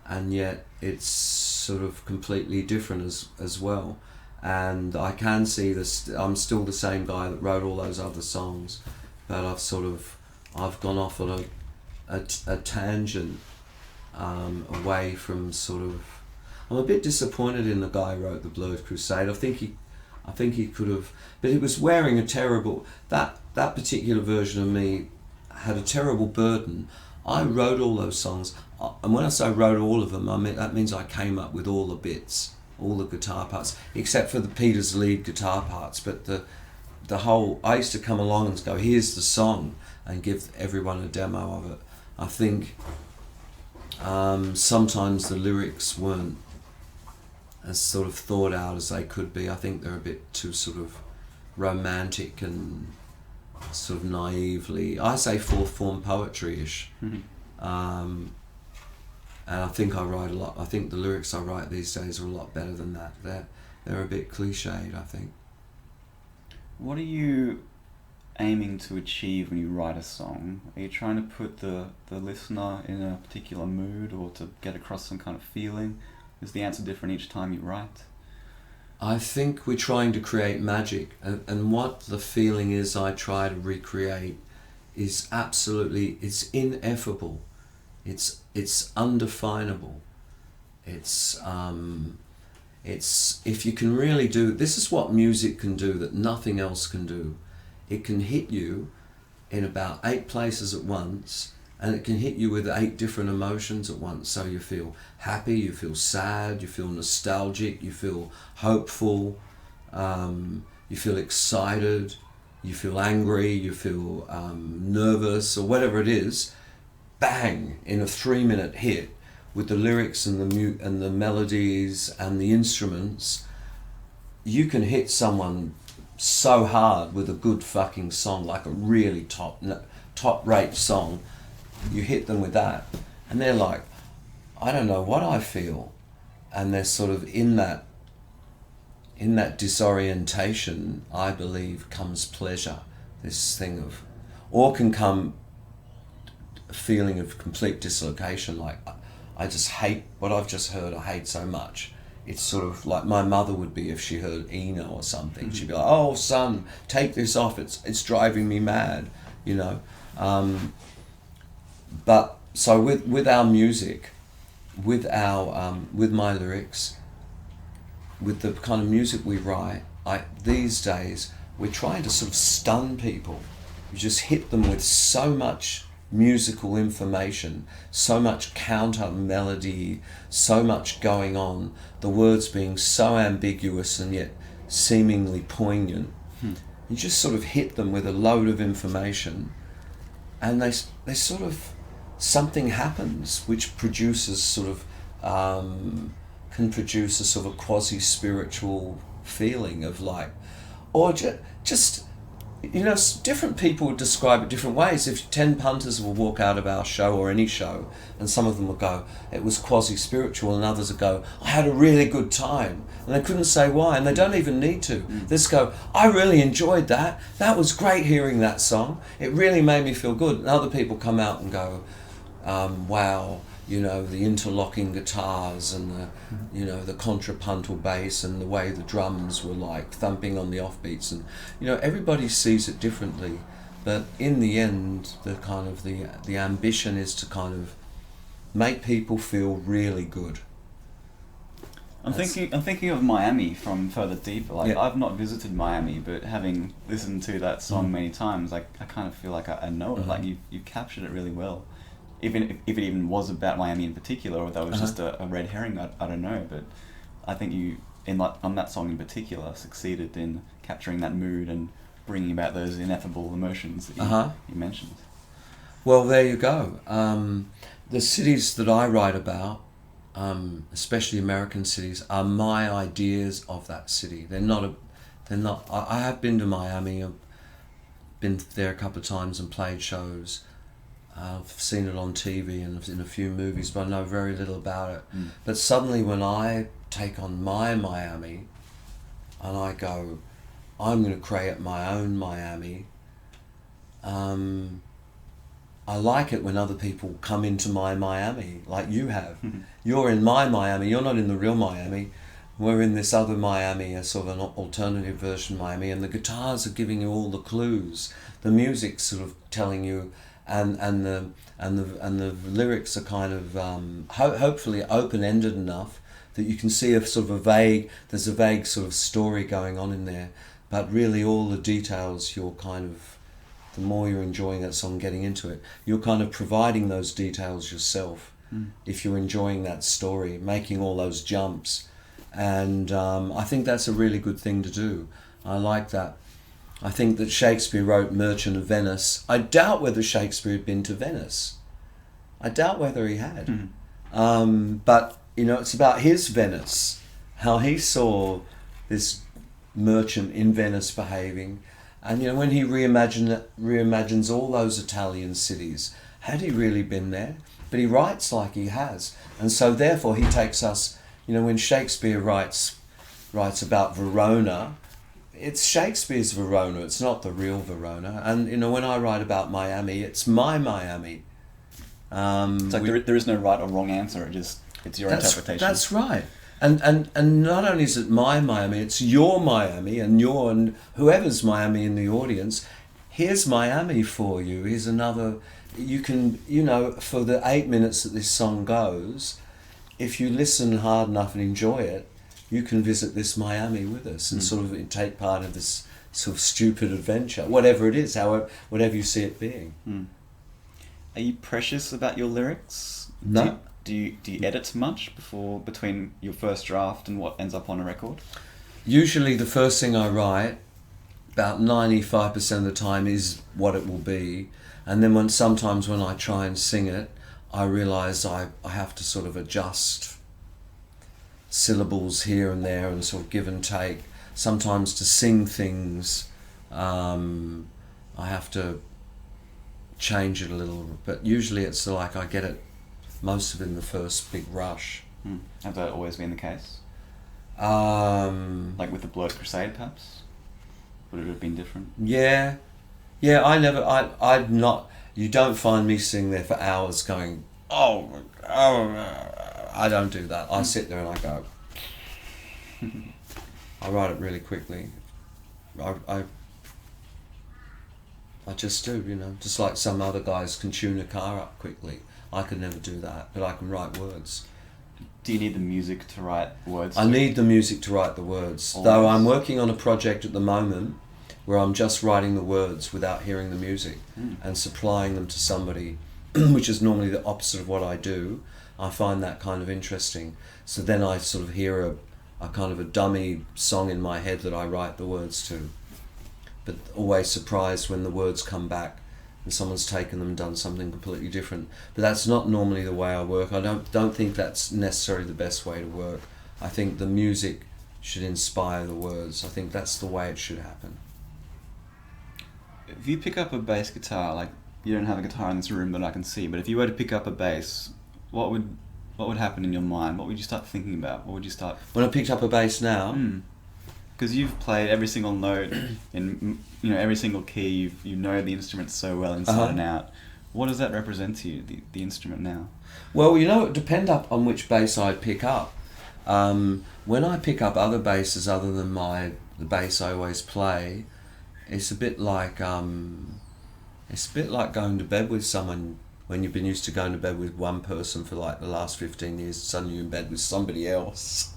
and yet it's sort of completely different as well. And I can see this. I'm still the same guy that wrote all those other songs, but I've gone off on a tangent away from sort of. I'm a bit disappointed in the guy who wrote the Blurred Crusade. I think he could have, but he was wearing a terrible. That particular version of me had a terrible burden. I wrote all those songs, and when I say wrote all of them, I mean that means I came up with all the bits, all the guitar parts, except for the Peter's lead guitar parts. But the whole, I used to come along and go, here's the song, and give everyone a demo of it. I think sometimes the lyrics weren't as sort of thought out as they could be. I think they're a bit too sort of romantic and sort of naively, I say fourth form poetry-ish. And I think I write a lot. I think the lyrics I write these days are a lot better than that. They're a bit cliched, I think. What are you aiming to achieve when you write a song? Are you trying to put the listener in a particular mood or to get across some kind of feeling? Is the answer different each time you write? I think we're trying to create magic, and what the feeling is I try to recreate is absolutely, it's ineffable, it's undefinable, it's if you can really do, this is what music can do that nothing else can do. It can hit you in about 8 places at once, and it can hit you with 8 different emotions at once. So you feel happy, you feel sad, you feel nostalgic, you feel hopeful, you feel excited, you feel angry, you feel nervous, or whatever it is. Bang, in a 3-minute hit with the lyrics and the melodies and the instruments, you can hit someone so hard with a good fucking song, like a really top rate song. You hit them with that, and they're like, I don't know what I feel, and they're sort of in that disorientation. I believe comes pleasure, this thing of, or can come a feeling of complete dislocation, like I just hate what I've just heard. I hate so much. It's sort of like my mother would be if she heard Eno or something. She'd be like, "Oh, son, take this off. It's driving me mad," you know. But so with our music, with my lyrics, with the kind of music we write, these days we're trying to sort of stun people. You just hit them with so much musical information, so much counter melody, so much going on, the words being so ambiguous and yet seemingly poignant. You just sort of hit them with a load of information, and they sort of, something happens which produces sort of can produce a sort of quasi-spiritual feeling of like, or just you know, different people would describe it different ways. If 10 punters will walk out of our show or any show, and some of them will go, it was quasi-spiritual, and others will go, I had a really good time, and they couldn't say why, and they don't even need to. They just go, I really enjoyed that. That was great hearing that song. It really made me feel good. And other people come out and go, wow, you know, the interlocking guitars and the, you know, the contrapuntal bass and the way the drums were like thumping on the offbeats, and you know, everybody sees it differently, but in the end, the kind of the ambition is to kind of make people feel really good. I'm thinking of Miami from further deeper. Like, Yeah. I've not visited Miami, but having listened to that song many times, I kind of feel like I know it. Like you captured it really well. Even if it even was about Miami in particular, or that was just a red herring, I don't know. But I think you, on that song in particular, succeeded in capturing that mood and bringing about those ineffable emotions that you mentioned. Well, there you go. The cities that I write about, especially American cities, are my ideas of that city. They're not. I have been to Miami. I've been there a couple of times and played shows. I've seen it on TV and in a few movies, but I know very little about it. But suddenly when I take on my Miami and I go, I'm going to create my own Miami, I like it when other people come into my Miami, like you have. You're in my Miami, you're not in the real Miami. We're in this other Miami, a sort of an alternative version Miami, and the guitars are giving you all the clues. The music's sort of telling you, and the lyrics are kind of hopefully open-ended enough that you can see there's a vague sort of story going on in there, but really all the details, the more you're enjoying that song, getting into it, you're kind of providing those details yourself. If you're enjoying that story, making all those jumps, and I think that's a really good thing to do. I like that. I think that Shakespeare wrote Merchant of Venice. I doubt whether Shakespeare had been to Venice. I doubt whether he had. But, you know, it's about his Venice, how he saw this merchant in Venice behaving. And, you know, when he reimagines all those Italian cities, had he really been there? But he writes like he has. And so therefore he takes us, you know, when Shakespeare writes about Verona, it's Shakespeare's Verona, it's not the real Verona. And, you know, when I write about Miami, it's my Miami. It's like there is no right or wrong answer, it just It's your interpretation. That's right. And not only is it my Miami, it's your Miami, and whoever's Miami in the audience. Here's Miami for you. Here's another. You can, for the 8 minutes that this song goes, if you listen hard enough and enjoy it, you can visit this Miami with us and sort of take part in this sort of stupid adventure, whatever it is, whatever you see it being. Are you precious about your lyrics? No. Do you edit much between your first draft and what ends up on a record? Usually the first thing I write, about 95% of the time, is what it will be. And then sometimes when I try and sing it, I realise I have to sort of adjust syllables here and there and sort of give and take. Sometimes to sing things, I have to change it a little. But usually it's like I get it, most of it in the first big rush. Has that always been the case? Like with the Blurred Crusade, perhaps? Would it have been different? Yeah, I'd not. You don't find me sitting there for hours going, oh, I don't do that. I sit there and I go. I write it really quickly. I just do, just like some other guys can tune a car up quickly. I could never do that, but I can write words. Do you need the music to write words? I need the music to write the words. Always. Though I'm working on a project at the moment where I'm just writing the words without hearing the music and supplying them to somebody, which is normally the opposite of what I do. I find that kind of interesting. So then I sort of hear a kind of a dummy song in my head that I write the words to. But always surprised when the words come back and someone's taken them and done something completely different. But that's not normally the way I work. I don't think that's necessarily the best way to work. I think the music should inspire the words. I think that's the way it should happen. If you pick up a bass guitar, like you don't have a guitar in this room that I can see, but if you were to pick up a bass, what would happen in your mind? What would you start thinking about? What would you start... When I picked up a bass now... Because you've played every single note in every single key. You know the instrument so well inside and out. What does that represent to you, the instrument now? Well, it would depend on which bass I pick up. When I pick up other basses other than the bass I always play, it's a bit like going to bed with someone when you've been used to going to bed with one person for like the last 15 years. Suddenly you're in bed with somebody else.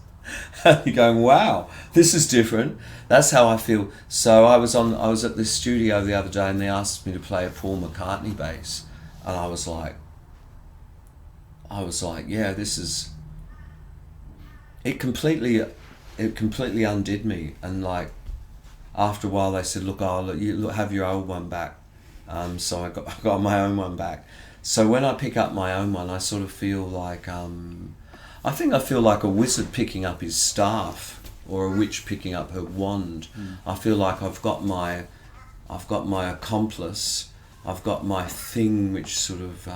You're going, wow, this is different. That's how I feel. So I was at this studio the other day and they asked me to play a Paul McCartney bass, and I was like, yeah, this is. It completely undid me, and like after a while they said, look, you have your old one back. So I got my own one back. So when I pick up my own one, I sort of feel like I think I feel like a wizard picking up his staff or a witch picking up her wand. I feel like I've got my accomplice. I've got my thing which sort of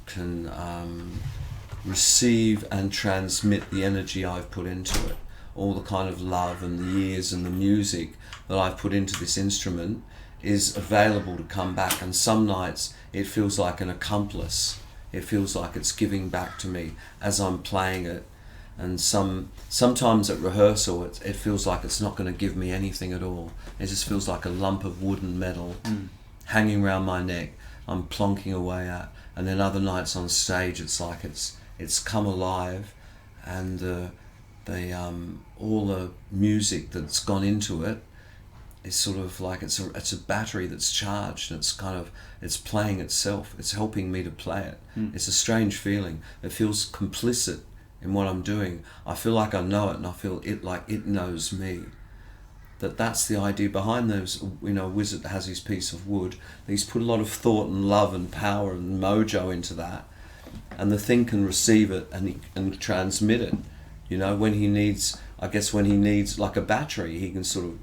can receive and transmit the energy I've put into it. All the kind of love and the years and the music that I've put into this instrument is available to come back. And some nights it feels like an accomplice. It feels like it's giving back to me as I'm playing it. And sometimes at rehearsal it feels like it's not going to give me anything at all. It just feels like a lump of wood and metal hanging around my neck I'm plonking away at. And then other nights on stage it's like it's come alive, and all the music that's gone into it is sort of like it's a battery that's charged, and it's playing itself. It's helping me to play it. It's a strange feeling. It feels complicit in what I'm doing. I feel like I know it, and I feel it like it knows me. That's the idea behind those. A wizard has his piece of wood. He's put a lot of thought and love and power and mojo into that, and the thing can receive it and transmit it. When he needs like a battery, he can sort of.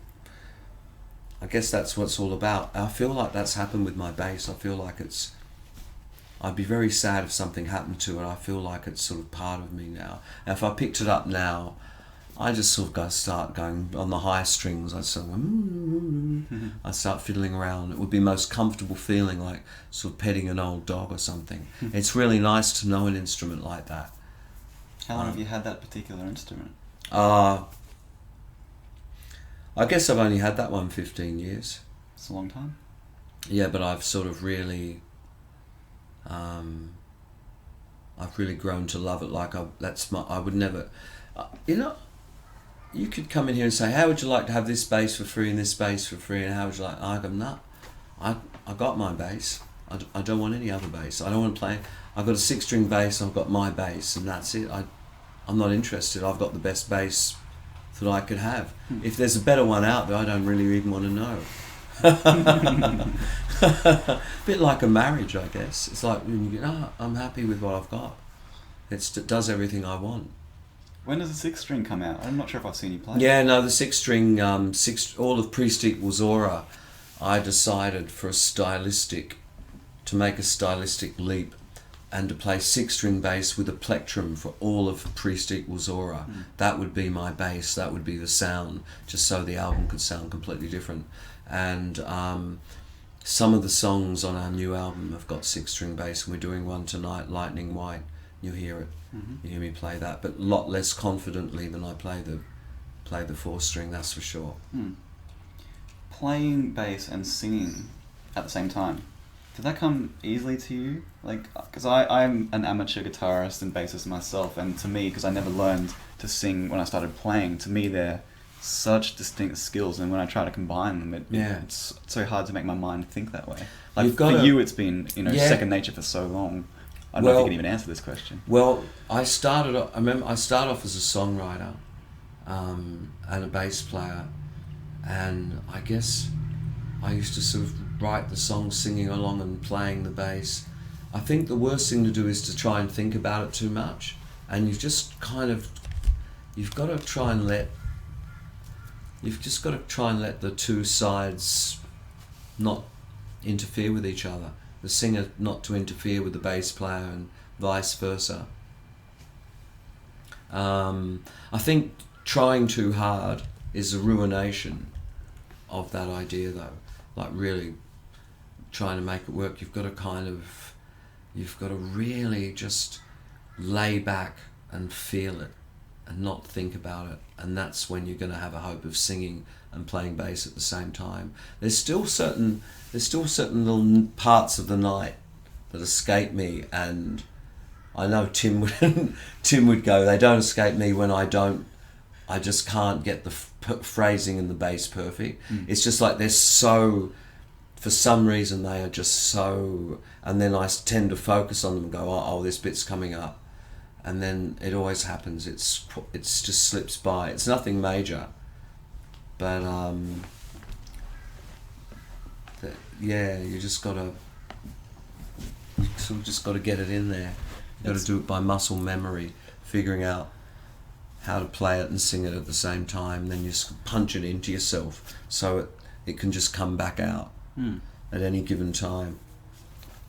I guess that's what it's all about. I feel like that's happened with my bass. I feel like I'd be very sad if something happened to it. I feel like it's sort of part of me now. And if I picked it up now, I just sort of start going on the high strings. I'd start fiddling around. It would be the most comfortable feeling, like sort of petting an old dog or something. It's really nice to know an instrument like that. How long have you had that particular instrument? I guess I've only had that one 15 years. It's a long time. Yeah, but I've sort of really, I've really grown to love it. Like I would never, you could come in here and say, how would you like to have this bass for free and this bass for free, and how would you like? I go, nah, I got my bass. I don't want any other bass. I don't want to play. I've got a 6-string bass. I've got my bass, and that's it. I'm not interested. I've got the best bass that I could have. If there's a better one out there, I don't really even want to know. A bit like a marriage, I guess. It's like when you go, I'm happy with what I've got. It does everything I want. When does the 6-string come out? I'm not sure if I've seen you play. Yeah, no, the 6-string, all of Priest equals Aura, I decided to make a stylistic leap and to play 6-string bass with a plectrum for all of Priest equals Aura. That would be my bass, that would be the sound, just so the album could sound completely different. And some of the songs on our new album have got 6-string bass, and we're doing one tonight, Lightning White. You'll hear it. You hear me play that, but a lot less confidently than I play the 4-string, that's for sure. Playing bass and singing at the same time, did that come easily to you? Like, because I'm an amateur guitarist and bassist myself, and to me, because I never learned to sing when I started playing, to me they're such distinct skills, and when I try to combine them, it's so hard to make my mind think that way. Like, you, it's been second nature for so long. I don't know if you can even answer this question. Well, I started off as a songwriter and a bass player, and I guess I used to sort of write the songs singing along and playing the bass. I think the worst thing to do is to try and think about it too much, and you've just got to try and let the two sides not interfere with each other. The singer not to interfere with the bass player and vice versa. I think trying too hard is a ruination of that idea, though. Like, really trying to make it work, you've got to really just lay back and feel it and not think about it, and that's when you're going to have a hope of singing and playing bass at the same time. There's still certain little parts of the night that escape me, and I know Tim would go, they don't escape me when I just can't get the phrasing and the bass perfect. It's just like for some reason they are just so, and then I tend to focus on them and go, oh, this bit's coming up, and then it always happens. It's just slips by. It's nothing major, but you just gotta get it in there. You got to do it by muscle memory, figuring out how to play it and sing it at the same time. Then you just punch it into yourself so it can just come back out at any given time.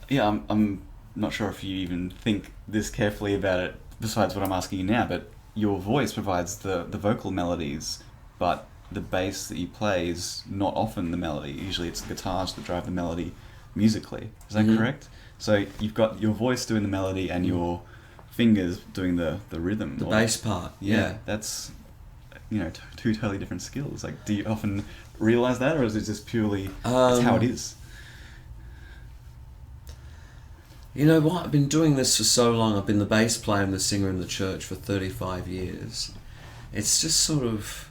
Yeah, I'm not sure if you even think this carefully about it, besides what I'm asking you now, but your voice provides the vocal melodies, but the bass that you play is not often the melody. Usually it's the guitars that drive the melody musically. Is that correct? So you've got your voice doing the melody and your fingers doing the rhythm. The bass part, yeah. That's, two totally different skills. Like, do you often realise that, or is it just purely, that's how it is? You know what? I've been doing this for so long. I've been the bass player and the singer in the church for 35 years. It's just sort of...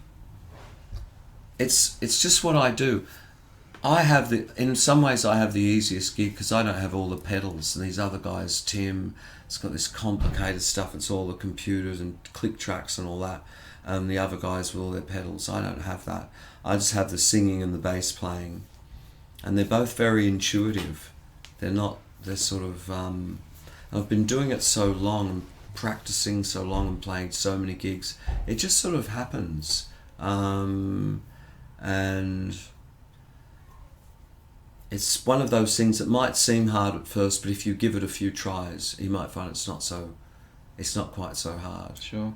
It's just what I do. In some ways I have the easiest gig because I don't have all the pedals, and these other guys, Tim, it's got this complicated stuff. It's all the computers and click tracks and all that. And the other guys with all their pedals, I don't have that. I just have the singing and the bass playing. And they're both very intuitive. They're sort of... I've been doing it so long and practicing so long and playing so many gigs. It just sort of happens. And it's one of those things that might seem hard at first, but if you give it a few tries, you might find it's not quite so hard. Sure.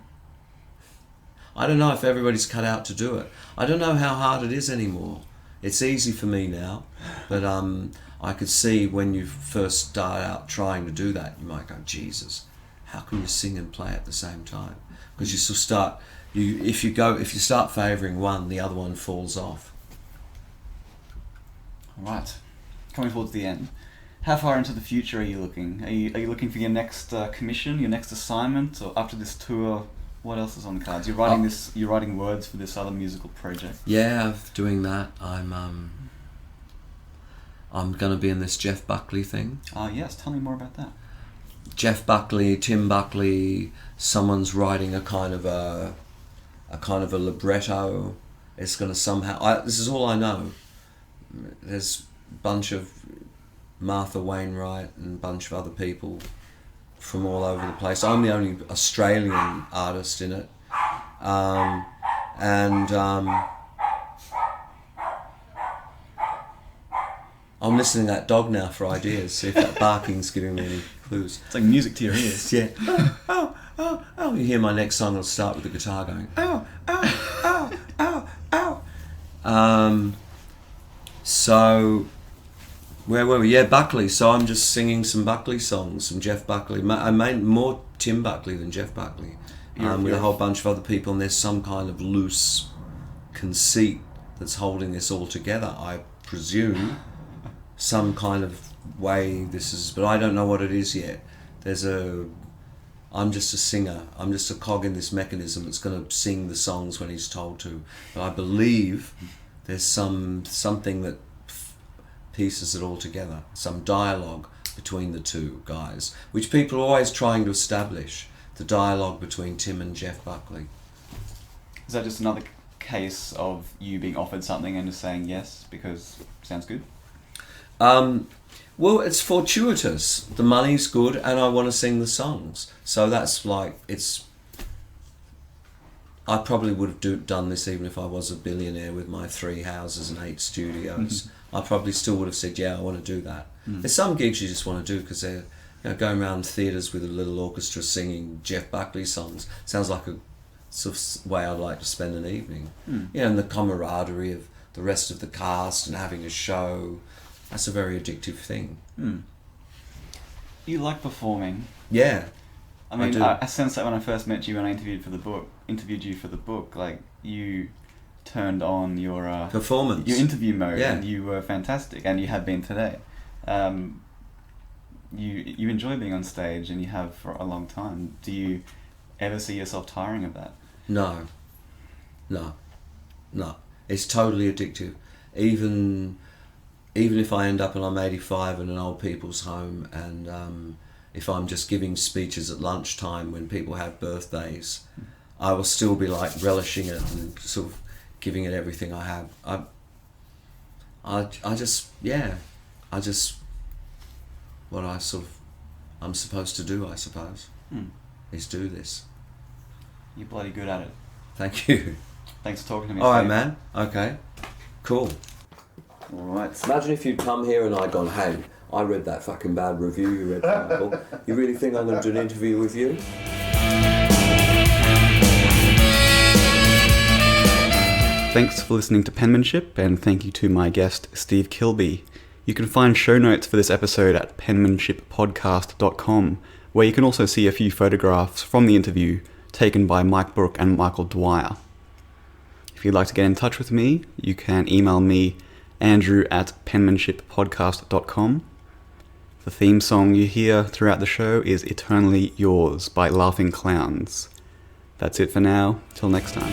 I don't know if everybody's cut out to do it. I don't know how hard it is anymore. It's easy for me now, but I could see when you first start out trying to do that, you might go, Jesus, how can you sing and play at the same time? Because you sort of start, if you start favouring one, the other one falls off. All right, coming towards the end. How far into the future are you looking? Are you looking for your next commission, your next assignment, or after this tour? What else is on the cards? You're writing words for this other musical project. Yeah, I'm doing that. I'm going to be in this Jeff Buckley thing. Yes, tell me more about that. Jeff Buckley, Tim Buckley. Someone's writing a kind of a libretto. It's going to somehow. This is all I know. There's a bunch of Martha Wainwright and a bunch of other people from all over the place. I'm the only Australian artist in it. I'm listening to that dog now for ideas, see if that barking's giving me any clues. It's like music to your ears. Yeah. Oh. You hear my next song, it'll start with the guitar going, ow. So, where were we? Yeah, Buckley. So I'm just singing some Buckley songs, some Jeff Buckley. I made more Tim Buckley than Jeff Buckley. With a whole bunch of other people, and there's some kind of loose conceit that's holding this all together, I presume. Some kind of way this is, but I don't know what it is yet. I'm just a singer. I'm just a cog in this mechanism that's going to sing the songs when he's told to. But I believe there's something that pieces it all together, some dialogue between the two guys, which people are always trying to establish, the dialogue between Tim and Jeff Buckley. Is that just another case of you being offered something and just saying yes because it sounds good? Well, it's fortuitous. The money's good and I want to sing the songs. So that's like, I probably would have done this even if I was a billionaire with my 3 houses and 8 studios. I probably still would have said, yeah, I want to do that. There's some gigs you just want to do because they're going around theatres with a little orchestra singing Jeff Buckley songs. Sounds like a sort of way I'd like to spend an evening. And the camaraderie of the rest of the cast and having a show. That's a very addictive thing. You like performing? Yeah. I mean, I sensed that when I first met you and I interviewed you for the book, like you turned on your performance, your interview mode, yeah. And you were fantastic, and you have been today. You enjoy being on stage, and you have for a long time. Do you ever see yourself tiring of that? No. It's totally addictive. Even if I end up and I'm 85 in an old people's home, and if I'm just giving speeches at lunchtime when people have birthdays, I will still be like relishing it and sort of giving it everything I have. What I'm supposed to do, I suppose, is do this. You're bloody good at it. Thank you. Thanks for talking to me. All right, man. Okay. Cool. All right. Imagine if you'd come here and I'd gone, hey, I read that fucking bad review you read, Michael. You really think I'm going to do an interview with you? Thanks for listening to Penmanship, and thank you to my guest, Steve Kilbey. You can find show notes for this episode at penmanshippodcast.com, where you can also see a few photographs from the interview taken by Mike Brook and Michael Dwyer. If you'd like to get in touch with me, you can email me, andrew@penmanshippodcast.com. The theme song you hear throughout the show is Eternally Yours by Laughing Clowns. That's it for now. Till next time.